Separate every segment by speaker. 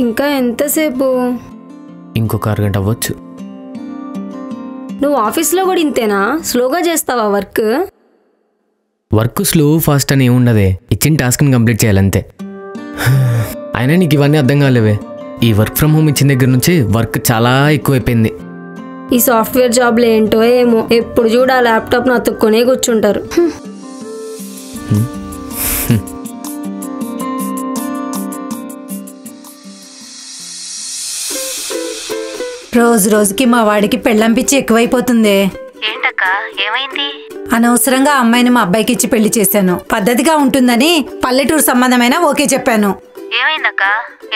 Speaker 1: ఇంకా ఎంతసేపు?
Speaker 2: ఇంకొక అరగంట అవ్వచ్చు.
Speaker 1: నువ్వు ఆఫీస్లో కూడా ఇంతేనా? స్లోగా చేస్తావా వర్క్?
Speaker 2: వర్క్ స్లో ఫాస్ట్ అని ఏముండదే, ఇచ్చిన టాస్క్ని కంప్లీట్ చేయాలంతే. అయినా నీకు ఇవన్నీ అర్థం కాలేవే. ఈ వర్క్ ఫ్రమ్ హోమ్ ఇచ్చిన దగ్గర నుంచి వర్క్ చాలా ఎక్కువైపోయింది.
Speaker 1: ఈ సాఫ్ట్వేర్ జాబ్లు ఏంటో ఏమో, ఎప్పుడు చూడ ఆ ల్యాప్టాప్ను అతుక్కొనే కూర్చుంటారు.
Speaker 3: రోజు రోజుకి మా వాడికి పెళ్ళాం పిచ్చి ఎక్కువైపోతుంది.
Speaker 4: ఏంటక్క, ఏమైంది?
Speaker 3: అనవసరంగా అమ్మాయిని మా అబ్బాయికి ఇచ్చి పెళ్లి చేశాను. పద్ధతిగా ఉంటుందని పల్లెటూరు సంబంధమైన ఓకే చెప్పాను.
Speaker 4: ఏమైందక్క?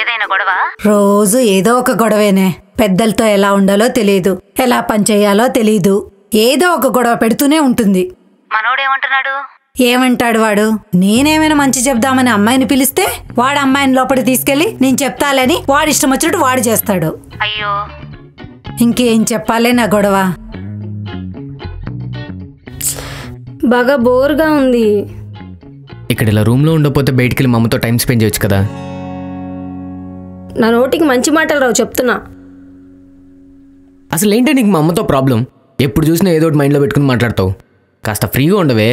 Speaker 4: ఏదైనా గొడవ?
Speaker 3: రోజు ఏదో ఒక గొడవేనే. పెద్దలతో ఎలా ఉండాలో తెలియదు, ఎలా పనిచేయాలో తెలియదు. ఏదో ఒక గొడవ పెడుతూనే ఉంటుంది.
Speaker 4: మనోడేమంటున్నాడు?
Speaker 3: ఏమంటాడు వాడు? నేనేమైనా మంచి చెప్దామని అమ్మాయిని పిలిస్తే వాడు అమ్మాయిని లోపలికి తీసుకెళ్లి నేను చెప్తాలని వాడి ఇష్టం వచ్చినట్టు వాడు చేస్తాడు.
Speaker 4: అయ్యో,
Speaker 3: ఇంకేం చెప్పాలే నా గొడవ.
Speaker 1: బాగా బోర్గా ఉంది.
Speaker 2: ఇక్కడ ఇలా రూమ్లో ఉండకపోతే బయటికి వెళ్ళి మమ్మతో టైం స్పెండ్ చేయొచ్చు కదా.
Speaker 1: నా నోటికి మంచి మాటలు రావు చెప్తున్నా.
Speaker 2: అసలు ఏంటి నీకు మా అమ్మతో ప్రాబ్లం? ఎప్పుడు చూసినా ఏదో ఒకటి మైండ్లో పెట్టుకుని మాట్లాడతావు. కాస్త ఫ్రీగా ఉండవే.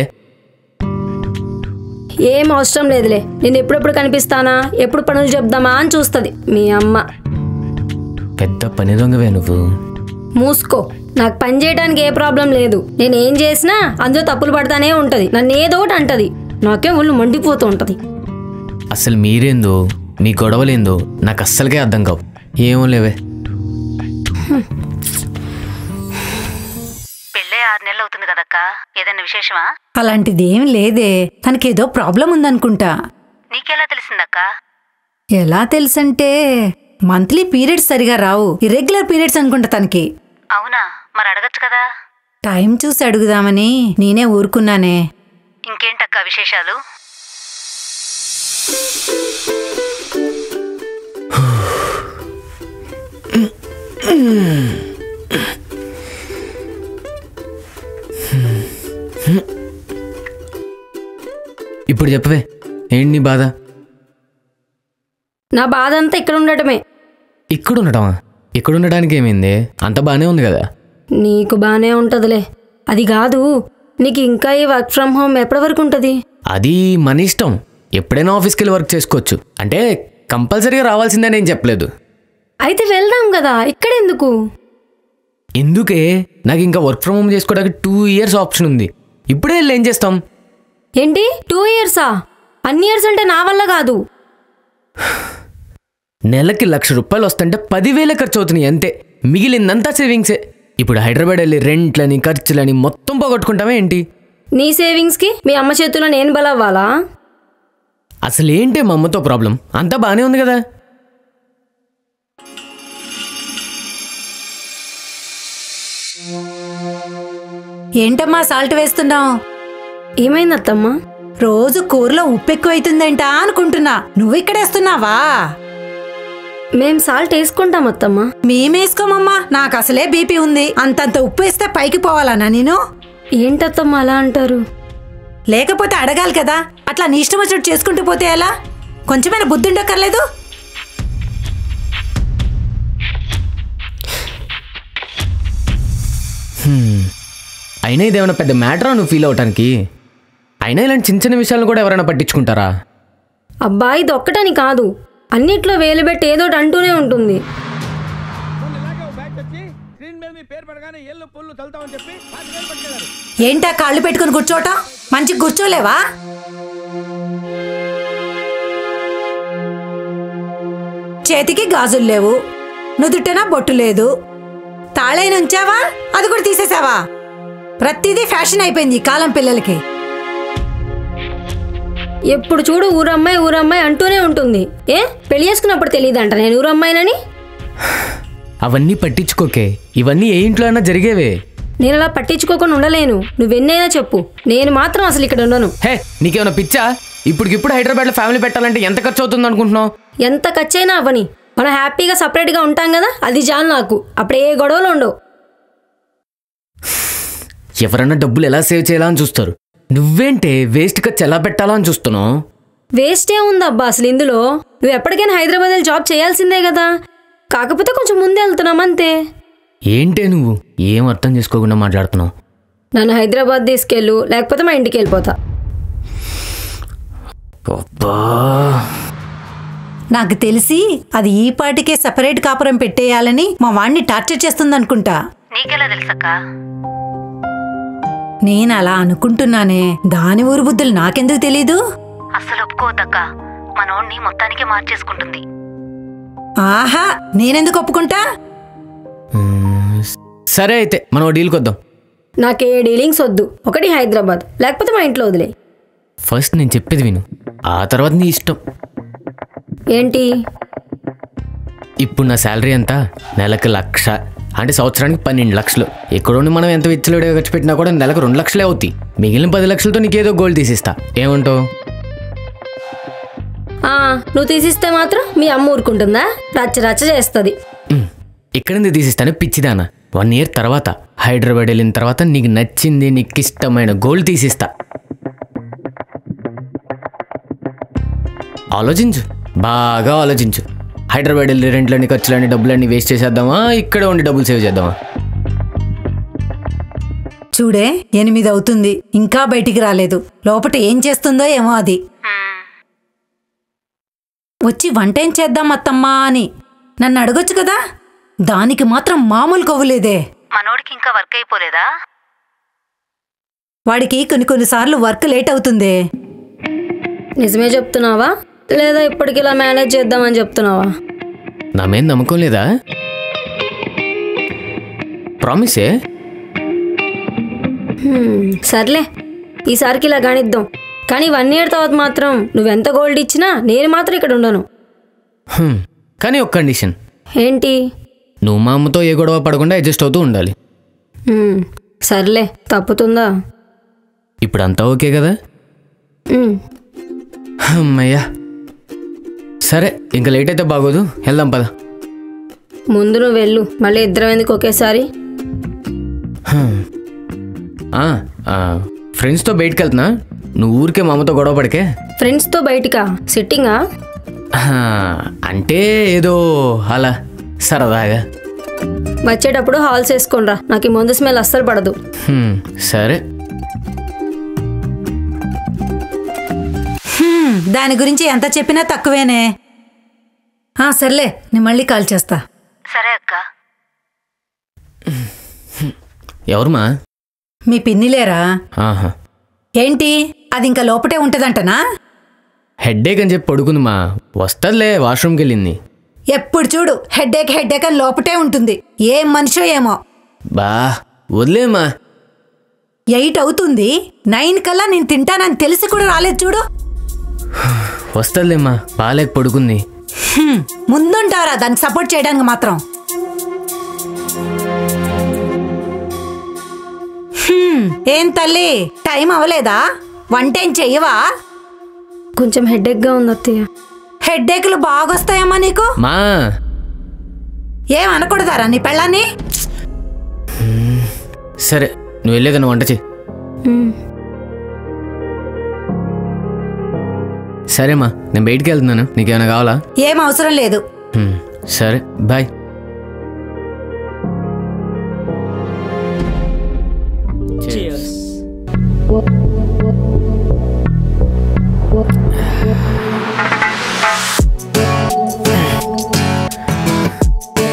Speaker 1: ఏం అవసరం లేదులే. నేను ఎప్పుడెప్పుడు కనిపిస్తానా, ఎప్పుడు పనులు చెప్దామా అని చూస్తుంది మీ అమ్మ.
Speaker 2: పెద్ద పని దొంగవే నువ్వు.
Speaker 1: మూసుకో. నాకు పని చేయడానికి ఏ ప్రాబ్లం లేదు. నేను ఏం చేసినా అందులో తప్పులు పడతానే ఉంటది. నన్ను ఏదో ఒకటి అంటది. నాకే ఒళ్ళు మండిపోతూ ఉంటది.
Speaker 2: అసలు మీరేందో మీ గొడవలేందో నాకు అస్సలకే అర్థం కావు. ఏమో లేవే.
Speaker 4: పెళ్ళే 6 నెలలు అవుతుంది కదక్క, ఏదైనా విశేషమా?
Speaker 3: అలాంటిది ఏం లేదే. తనకేదో ప్రాబ్లం ఉందనుకుంటా.
Speaker 4: నీకెలా తెలిసిందక్క?
Speaker 3: ఎలా తెలుసంటే మంత్లీ పీరియడ్స్ సరిగా రావు, ఇర్రెగ్యులర్ పీరియడ్స్ అనుకుంటా తనకి.
Speaker 4: అవునా? మరి అడగచ్చు కదా.
Speaker 3: టైం చూసి అడుగుదామని నేనే ఊరుకున్నానే.
Speaker 4: ఇంకేంటక్క విశేషాలు?
Speaker 2: ఇప్పుడు చెప్పవే, ఏంటి నీ బాధ?
Speaker 1: నా బాధ అంతా ఇక్కడ ఉండటమే.
Speaker 2: ఇక్కడ ఉండటమా? ఇక్కడ ఉండడానికి ఏమైంది? అంత బాగానే ఉంది కదా.
Speaker 1: నీకు బానే ఉంటదిలే. అది కాదు, నీకు ఇంకా ఈ వర్క్ ఫ్రమ్ హోమ్ ఎప్పటి వరకు ఉంటుంది?
Speaker 2: అది మన ఇష్టం. ఎప్పుడైనా ఆఫీస్కి వెళ్ళి వర్క్ చేసుకోవచ్చు. అంటే కంపల్సరీగా రావాల్సిందే నేను చెప్పలేదు.
Speaker 1: అయితే వెళ్దాం కదా, ఇక్కడెందుకు?
Speaker 2: ఎందుకే? నాకు ఇంకా వర్క్ ఫ్రమ్ హోమ్ చేసుకోవడానికి 2 years ఆప్షన్ ఉంది. ఇప్పుడే వెళ్ళి ఏం చేస్తాం?
Speaker 1: ఏంటి 2 years? అన్ని ఇయర్స్ అంటే నా వల్ల కాదు.
Speaker 2: నెలకి ₹1,00,000 వస్తుంటే 10,000 ఖర్చు అవుతున్నాయి అంతే. మిగిలిందంతా సేవింగ్సే. ఇప్పుడు హైదరాబాద్ వెళ్ళి రెంట్లని ఖర్చులని మొత్తం పోగొట్టుకుంటావా ఏంటి?
Speaker 1: నీ సేవింగ్స్కి మీ అమ్మ చేతుల్లో నేను బలవ్వాలా?
Speaker 2: అసలు ఏంటి మా అమ్మతో ప్రాబ్లం? అంతా బాగానే ఉంది కదా.
Speaker 3: ఏంటమ్మా సాల్ట్ వేస్తున్నావు?
Speaker 1: ఏమైంది అత్తమ్మా?
Speaker 3: రోజు కూరలో ఉప్పు ఎక్కువైతుందేంటా అనుకుంటున్నా. నువ్వు ఇక్కడేస్తున్నావా?
Speaker 1: మేం సాల్ట్ వేసుకుంటాం అత్తమ్మా.
Speaker 3: మేమేసుకోమమ్మా, నాకు అసలే బీపీ ఉంది. అంతంత ఉప్పు వేస్తే పైకి పోవాలన్నా నేను?
Speaker 1: ఏంటత్తమ్మా అలా అంటారు?
Speaker 3: లేకపోతే అడగాలి కదా. అట్లా నీ ఇష్టం వచ్చినట్టు చేసుకుంటూ పోతే ఎలా? కొంచెమైనా బుద్ధి ఉండక్కర్లేదు?
Speaker 2: అయినా ఇదేమైనా పెద్ద మ్యాటరా నువ్వు ఫీల్ అవటానికి? అయినా ఇలాంటి చిన్న చిన్న విషయాలను కూడా ఎవరైనా పట్టించుకుంటారా?
Speaker 1: అబ్బా, ఇది ఒక్కటని కాదు, అన్నిట్లో వేలు పెట్టి ఏదోటి అంటూనే ఉంటుంది.
Speaker 3: ఏంటా కాళ్ళు పెట్టుకుని కూర్చోటం? మంచిగా కూర్చోలేవా? చేతికి గాజులు లేవు, నుదుటన బొట్టు లేదు, తాళైన ఉంచావా? అది కూడా తీసేసావా? ప్రతిదీ ఫ్యాషన్ అయిపోయింది ఈ కాలం పిల్లలకి.
Speaker 1: ఎప్పుడు చూడు ఊరమ్మాయి ఊరమ్మాయి అంటూనే ఉంటుంది. ఏ పెళ్లి చేసుకున్నప్పుడు తెలియదంట నేను ఊరమ్మాయినని?
Speaker 2: అవన్నీ పట్టించుకోకే, ఇవన్నీ ఏ ఇంట్లో అయినా జరిగేవే.
Speaker 1: నేను అలా పట్టించుకోకుండా ఉండలేను. నువ్వెన్నైనా చెప్పు, నేను మాత్రం అసలు ఇక్కడ ఉండను.
Speaker 2: హే, నీకేమైనా పిచ్చా? ఇప్పటికిప్పుడు హైదరాబాద్లో ఫ్యామిలీ పెట్టాలంటే ఎంత ఖర్చు అవుతుంది అనుకుంటున్నావు?
Speaker 1: ఎంత ఖర్చైనా అవ్వని, మనం హ్యాపీగా సపరేట్గా ఉంటాం కదా, అది చాలు నాకు. అప్పుడు ఏ గొడవలు ఉండవు.
Speaker 2: ఎవరన్నా డబ్బులు ఎలా సేవ్ చేయాలా అని చూస్తారు. నువ్వేంటే వేస్ట్ ఖర్చు ఎలా పెట్టాలా అని చూస్తున్నావు.
Speaker 1: వేస్ట్ ఏముందబ్బా అసలు ఇందులో? నువ్వు ఎప్పటికైనా హైదరాబాద్ వెళ్ళి జాబ్ చేయాల్సిందే కదా, కాకపోతే కొంచెం ముందే వెళ్తున్నాం అంతే.
Speaker 2: ఏంటే నువ్వు ఏం అర్థం చేసుకోకుండా మాట్లాడుతున్నావు?
Speaker 1: నన్ను హైదరాబాద్ తీసుకెళ్ళు, లేకపోతే మా ఇంటికి వెళ్ళిపోతా.
Speaker 3: నాకు తెలిసి అది ఈ పాటికే సెపరేట్ కాపురం పెట్టేయాలని మా వాణ్ణి టార్చర్ చేస్తుందనుకుంటా.
Speaker 4: నీకెలా తెలుసక్క?
Speaker 3: నేను అలా అనుకుంటున్నానే, దాని ఊరు బుద్ధులు నాకెందుకు తెలీదు?
Speaker 4: అస్సలు ఒప్పుకోవద్దక్క, మనోణ్ణి మొత్తానికే మార్చేసుకుంటుంది.
Speaker 3: ఆహా, నేనెందుకు ఒప్పుకుంటా?
Speaker 2: సరే అయితే మనం డీల్కి వద్దాం.
Speaker 1: నాకే డీలింగ్స్ వద్దు, ఒకటి హైదరాబాద్ లేకపోతే మా ఇంట్లో వదిలే.
Speaker 2: ఫస్ట్ నేను చెప్పేది విను, ఆ తర్వాత నీ ఇష్టం.
Speaker 1: ఏంటి?
Speaker 2: ఇప్పుడు నా శాలరీ ఎంత? నెలకు 1,00,000, అంటే సంవత్సరానికి 12 లక్షలు. ఎక్కడుండి మనం ఎంత విచ్చలుడిగా ఖర్చు పెట్టినా కూడా నెలకు 2 లక్షలే అవుతాయి. మిగిలిన 10 లక్షలతో నీకేదో గోల్డ్ తీసిస్తా, ఏమంటావు?
Speaker 1: నువ్వు తీసిస్తే మాత్రం మీ అమ్మ ఊరుకుంటుందా? రచ్చ రచ్చ చేస్తుంది.
Speaker 2: ఇక్కడింది తీసిస్తాను పిచ్చిదానా. 1 ఇయర్ తర్వాత హైదరాబాద్ వెళ్ళిన తర్వాత నీకు నచ్చింది, నీకు ఇష్టమైన గోల్డ్ తీసిస్తా. ఆలోచించు, బాగా ఆలోచించు. హైదరాబాద్ వెళ్ళి రెంట్లని, ఖర్చులని, డబ్బులన్నీ వేస్ట్ చేసేద్దామా, ఇక్కడ ఉండి డబ్బులు సేవ్ చేద్దామా?
Speaker 3: చూడే 8 అవుతుంది, ఇంకా బయటికి రాలేదు. లోపట ఏం చేస్తుందో ఏమో అది. వచ్చి వంటేం చేద్దాం అత్తమ్మా అని నన్ను అడగొచ్చు కదా, దానికి మాత్రం మామూలు కొవ్వులేదే.
Speaker 4: మనోడికి ఇంకా వర్క్ అయిపోలేదా?
Speaker 3: వాడికి కొన్నిసార్లు వర్క్ లేట్ అవుతుందే.
Speaker 1: నిజమే చెప్తున్నావా, లేదా ఇప్పటికి ఇలా మేనేజ్ చేద్దామని చెప్తున్నావా?
Speaker 2: నా మీద నమ్మకం లేదా? ప్రామిసే.
Speaker 1: సర్లే, ఈసారికి ఇలా కానిద్దాం. కానీ 1 ఇయర్ తర్వాత మాత్రం నువ్వెంత గోల్డ్ ఇచ్చినా నేను మాత్రం ఇక్కడ ఉండను.
Speaker 2: కానీ ఒక కండిషన్.
Speaker 1: ఏంటి?
Speaker 2: నువ్వు మా అమ్మతో ఏ గొడవ పడకుండా అడ్జస్ట్ అవుతూ ఉండాలి.
Speaker 1: సర్లే, తప్పుతుందా?
Speaker 2: ఇప్పుడు అంతా ఓకే కదా? అమ్మయ్యా, సరే ఇంకా లేట్ అయితే బాగోదు, వెళ్దాం పద.
Speaker 1: ముందు నువ్వు వెళ్ళు, మళ్ళీ ఇద్దరం ఎందుకు ఒకేసారి?
Speaker 2: ఫ్రెండ్స్తో బయటకు వెళ్తున్నా, నువ్వు ఊరికే మా అమ్మతో గొడవ పడికే.
Speaker 1: ఫ్రెండ్స్తో బయటికా? సిట్టింగా?
Speaker 2: అంటే ఏదో అలా సరదాగా.
Speaker 1: వచ్చేటప్పుడు హాల్స్ వేసుకోనరా, నాకు ఈ మందు స్మెల్ అస్సలు పడదు.
Speaker 2: సరే.
Speaker 3: దాని గురించి ఎంత చెప్పినా తక్కువేనే. సర్లే, నేను మళ్ళీ కాల్ చేస్తా.
Speaker 4: సరే అక్క.
Speaker 2: ఎవరుమా?
Speaker 3: మీ పిన్నిలేరా?
Speaker 2: ఆహా.
Speaker 3: ఏంటి, అది ఇంకా లోపటే ఉంటదంటనా?
Speaker 2: హెడ్ఏక్ అని చెప్పి పడుకుందిమా, వస్తుందిలే, వాష్రూమ్కి వెళ్ళింది.
Speaker 3: ఎప్పుడు చూడు హెడ్ఏక్ హెడ్ఏక్ అని లోపటే ఉంటుంది. ఏం మనిషో ఏమో.
Speaker 2: బా వదిలేమా.
Speaker 3: 8 అవుతుంది, 9 కల్లా నేను తింటానని తెలిసి కూడా రాలేదు చూడు.
Speaker 2: వస్తుందిలేమ్మా, బాలేక పడుకుంది.
Speaker 3: ముందుంటారా దానికి సపోర్ట్ చేయడానికి మాత్రం? ఏం తల్లి, టైం అవ్వలేదా? వంటేం చెయ్యవా?
Speaker 1: కొంచెం హెడ్ఏక్గా ఉంది అత్తయ్య.
Speaker 3: హెడ్ఏక్లు బాగొస్తాయమ్మా నీకు?
Speaker 2: మా
Speaker 3: ఏం అనకూడదారా నీ పెళ్ళాన్ని?
Speaker 2: సరే, నువ్వు వెళ్ళేదన్న వంట చెయ్యి. సరేమ్మా, నేను బయటికి వెళ్తున్నాను, నీకేమైనా కావాలా?
Speaker 3: ఏం అవసరం లేదు.
Speaker 2: సరే, బాయ్.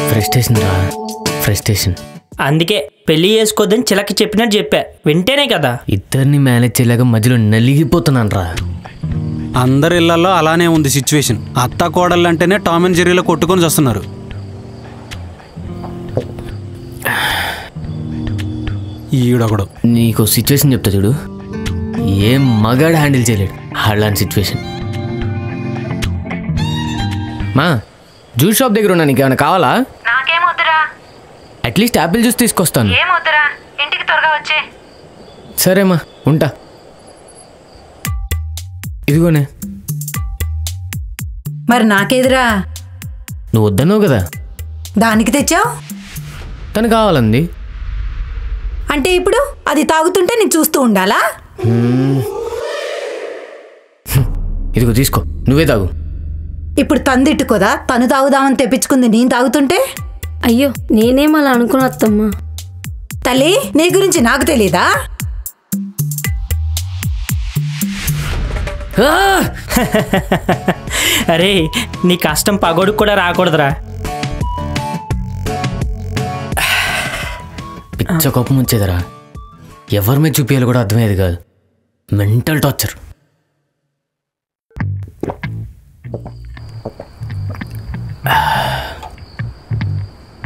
Speaker 2: ఫ్రస్ట్రేషన్ రా, ఫ్రస్ట్రేషన్.
Speaker 5: అందుకే పెళ్లి చేసుకోవద్దని చిలక చెప్పినట్టు చెప్పా, వింటేనే కదా.
Speaker 2: ఇద్దరిని మేనేజ్ చేయలేక మధ్యలో నలిగిపోతున్నాను రా.
Speaker 6: అందరి ఇళ్లలో అలానే ఉంది సిచ్యువేషన్. అత్త కోడళ్ళు అంటేనే టామ్ అండ్ జెర్రీలో కొట్టుకొని వస్తున్నారు. ఈడొకడు.
Speaker 2: నీకు సిచ్యువేషన్ చెప్తా చూడు, ఏం మగాడు హ్యాండిల్ చేయలేడు అలాంటి సిచ్యువేషన్. మా జ్యూస్ షాప్ దగ్గర ఉన్నా, నీకు ఏమైనా కావాలా?
Speaker 4: నాకేమొద్దురా.
Speaker 2: అట్లీస్ట్ యాపిల్ జ్యూస్ తీసుకొస్తాను.
Speaker 4: ఏమొద్దురా, ఇంటికి త్వరగా వచ్చే.
Speaker 2: సరేమ్మా, ఉంటా. ఇదిగోనే.
Speaker 3: మరి నాకేదిరా?
Speaker 2: నువ్వు వద్దన్నావు కదా.
Speaker 3: దానికి తెచ్చావు?
Speaker 2: తను కావాలంది.
Speaker 3: అంటే ఇప్పుడు అది తాగుతుంటే నేను చూస్తూ ఉండాలా?
Speaker 2: ఇదిగో తీసుకో, నువ్వే తాగు.
Speaker 3: ఇప్పుడు తందిట్టుకోదా? తను తాగుదామని తెప్పించుకుంది నేను తాగుతుంటే.
Speaker 1: అయ్యో నేనేం అలా అనుకున్నా అత్తమ్మ.
Speaker 3: తల్లి నీ గురించి నాకు తెలీదా?
Speaker 5: అరే నీ కష్టం పగోడికి కూడా రాకూడదురా.
Speaker 2: పిచ్చ కోపం వచ్చేదిరా. ఎవరి మీద చూపించాలి కూడా అర్థమయ్యేది కాదు. Mental torture.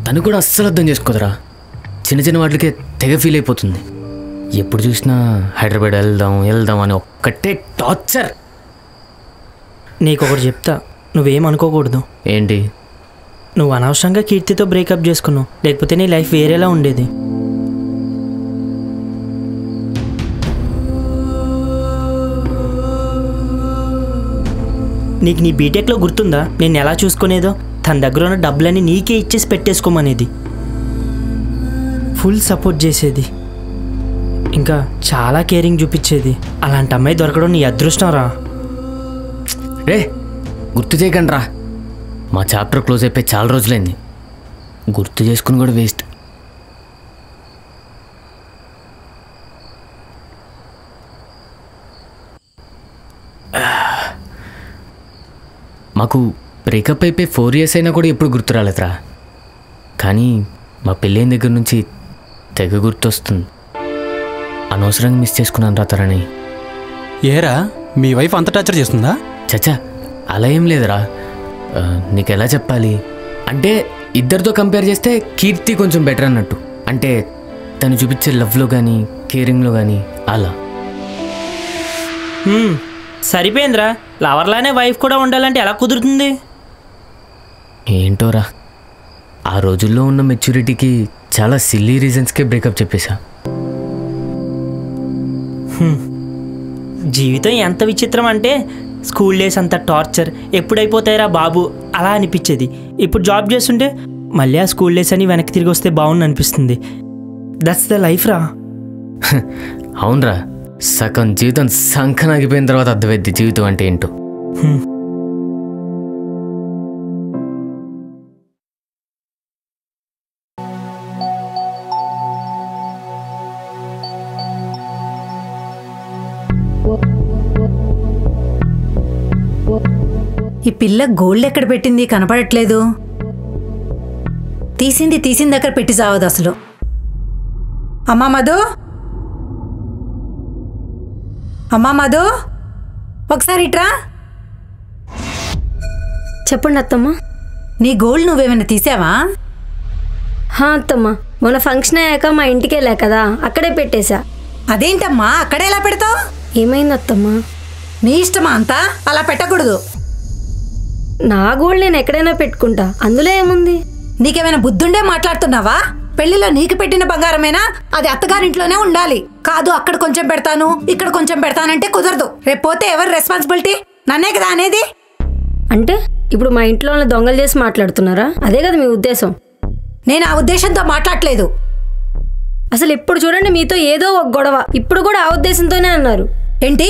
Speaker 2: తను కూడా అస్సలు అర్థం చేసుకోదురా. చిన్న చిన్న వాటికే తెగ ఫీల్ అయిపోతుంది. ఎప్పుడు చూసినా హైదరాబాద్ వెళ్దాం అని ఒక్కటే టార్చర్.
Speaker 5: నీకొకటి చెప్తా, నువ్వేమనుకోకూడదు.
Speaker 2: ఏంటి?
Speaker 5: నువ్వు అనవసరంగా కీర్తితో బ్రేకప్ చేసుకున్నావు, లేకపోతే నీ లైఫ్ వేరేలా ఉండేది. నీకు నీ బీటెక్లో గుర్తుందా నేను ఎలా చూసుకునేదో? తన దగ్గర ఉన్న డబ్బులన్నీ నీకే ఇచ్చేసి పెట్టేసుకోమనేది. ఫుల్ సపోర్ట్ చేసేది, ఇంకా చాలా కేరింగ్ చూపించేది. అలాంటి అమ్మాయి దొరకడం నీ అదృష్టం రా.
Speaker 2: రే గుర్తు చేయకండి రా. మా చాప్టర్ క్లోజ్ అయిపోయి చాలా రోజులైంది. గుర్తు చేసుకుని కూడా వేస్ట్. మాకు బ్రేకప్ అయిపోయి 4 years అయినా కూడా ఎప్పుడు గుర్తు రాలేదురా. కానీ మా పెళ్ళైన దగ్గర నుంచి తెగ గుర్తొస్తుంది. అనవసరంగా మిస్ చేసుకున్నాను రా తనని.
Speaker 6: ఏరా మీ వైఫ్ అంత టార్చర్ చేస్తుందా?
Speaker 2: చచ్చా అలా ఏం లేదురా. నీకు ఎలా చెప్పాలి అంటే, ఇద్దరితో కంపేర్ చేస్తే కీర్తి కొంచెం బెటర్ అన్నట్టు. అంటే తను చూపించే లవ్లో కానీ కేరింగ్లో కానీ అలా.
Speaker 5: సరిపోయిందిరా. లవర్లానే వైఫ్ కూడా ఉండాలంటే ఎలా కుదురుతుంది?
Speaker 2: ఏంటోరా, ఆ రోజుల్లో ఉన్న మెచ్యూరిటీకి చాలా సిల్లీ రీజన్స్కే బ్రేకప్ చెప్పేశా.
Speaker 5: జీవితం ఎంత విచిత్రం అంటే, స్కూల్ డేస్ అంత టార్చర్, ఎప్పుడైపోతాయిరా బాబు అలా అనిపించేది. ఇప్పుడు జాబ్ చేస్తుంటే మళ్ళీ ఆ స్కూల్ డేస్ అని వెనక్కి తిరిగి వస్తే బాగుంది అనిపిస్తుంది. దట్స్ ద లైఫ్ రా.
Speaker 2: అవునరా, సగం జీవితం సంకనాగిపోయిన తర్వాత అర్థమైద్ది జీవితం అంటే ఏంటో.
Speaker 3: ఈ పిల్ల గోల్డ్ ఎక్కడ పెట్టింది కనపడట్లేదు. తీసింది అక్కడ పెట్టి చావదు అసలు. అమ్మా మధు, అమ్మా మధు, ఒకసారి ఇట్రా.
Speaker 1: చెప్పండి అత్తమ్మ.
Speaker 3: నీ గోల్డ్ నువ్వేమైనా తీసావా?
Speaker 1: అత్తమ్మ, మొన్న ఫంక్షన్ అయ్యాక మా ఇంటికి వెళ్ళా కదా, అక్కడే పెట్టేశా.
Speaker 3: అదేంటమ్మా అక్కడే ఎలా పెడతావు?
Speaker 1: ఏమైంది అత్తమ్మ?
Speaker 3: నీ ఇష్టమా అంతా? అలా పెట్టకూడదు.
Speaker 1: నా గోల్డ్ నేను ఎక్కడైనా పెట్టుకుంటా, అందులో ఏముంది?
Speaker 3: నీకేమైనా బుద్ధుండే మాట్లాడుతున్నావా? పెళ్లిలో నీకు పెట్టిన బంగారమేనా? అది అత్తగారింట్లోనే ఉండాలి. కాదు అక్కడ కొంచెం పెడతాను ఇక్కడ కొంచెం పెడతానంటే కుదరదు. రేపు పోతే ఎవరు రెస్పాన్సిబిలిటీ? నన్నే కదా అనేది.
Speaker 1: అంటే ఇప్పుడు మా ఇంట్లో దొంగలు చేసి మాట్లాడుతున్నారా? అదే కదా మీ ఉద్దేశం?
Speaker 3: నేను ఆ ఉద్దేశంతో మాట్లాడలేదు.
Speaker 1: అసలు ఇప్పుడు చూడండి, మీతో ఏదో ఒక గొడవ, ఇప్పుడు కూడా ఆ ఉద్దేశంతోనే అన్నారు.
Speaker 3: ఏంటి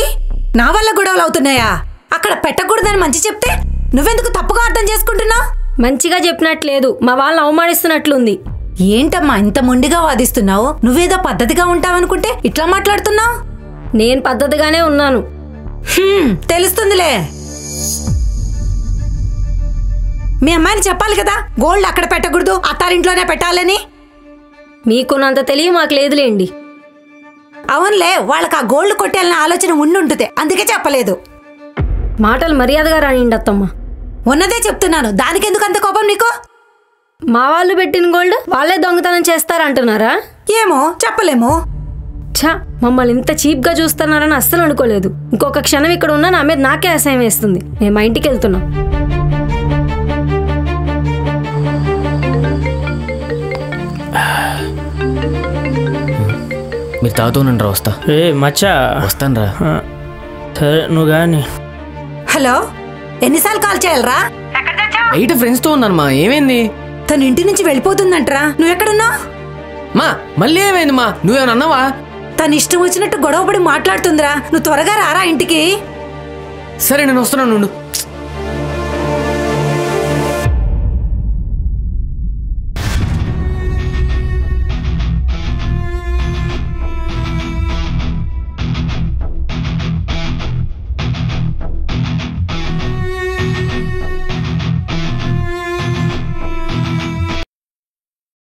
Speaker 3: నా వల్ల గొడవలు అవుతున్నాయా? అక్కడ పెట్టకూడదని మంచి చెప్తే నువ్వెందుకు తప్పుగా అర్థం చేసుకుంటున్నావు?
Speaker 1: మంచిగా చెప్పినట్లేదు, మా వాళ్ళని అవమానిస్తున్నట్లుంది.
Speaker 3: ఏంటమ్మా ఇంత మొండిగా వాదిస్తున్నావు? నువ్వేదో పద్ధతిగా ఉంటావనుకుంటే ఇట్లా మాట్లాడుతున్నావు.
Speaker 1: నేను పద్ధతిగానే ఉన్నాను.
Speaker 3: తెలుస్తుందిలే. మీ అమ్మాయిని చెప్పాలి కదా గోల్డ్ అక్కడ పెట్టకూడదు, అత్తారింట్లోనే పెట్టాలని.
Speaker 1: మీకున్నంత తెలివి మాకు లేదులేండి.
Speaker 3: అవునులే, వాళ్ళకి ఆ గోల్డ్ కొట్టాలనే ఆలోచన ఉండుంటుంది, అందుకే చెప్పలేదు.
Speaker 1: మాటలు మర్యాదగా రానిండి అత్తమ్మ.
Speaker 3: ఉన్నదే చెప్తున్నాను, దానికెందుకు అంత కోపం నీకు?
Speaker 1: మా వాళ్ళు పెట్టిన గోల్డ్ వాళ్ళే దొంగతనం చేస్తారంటున్నారా?
Speaker 3: ఏమో చెప్పలేము.
Speaker 1: ఛా, మమ్మల్ని ఇంత చీప్గా చూస్తున్నారని అస్సలు అనుకోలేదు. ఇంకొక క్షణం ఇక్కడ ఉన్నా నా మీద నాకే అసహ్యం వేస్తుంది. నేను మా ఇంటికి వెళ్తున్నా.
Speaker 2: మీరు తాగుతూనండి రా. వస్తా.
Speaker 5: మచ్చా
Speaker 2: వస్తాను రా.
Speaker 5: సరే నువ్వు కానీ.
Speaker 3: హలో, ఎన్నిసార్లు కాల్ చేయాలరా?
Speaker 2: బయట ఫ్రెండ్స్తో ఉన్నాను మా. ఏమైంది?
Speaker 3: తను ఇంటి నుంచి వెళ్ళిపోతుందంటరా. నువ్వెక్కడున్నావు?
Speaker 2: మా మళ్ళీ ఏమైంది మా? నువ్వేమన్నా అన్నావా?
Speaker 3: తను ఇష్టం వచ్చినట్టు గొడవపడి మాట్లాడుతుందిరా. నువ్వు త్వరగా రారా ఇంటికి.
Speaker 2: సరే నేను వస్తున్నాను.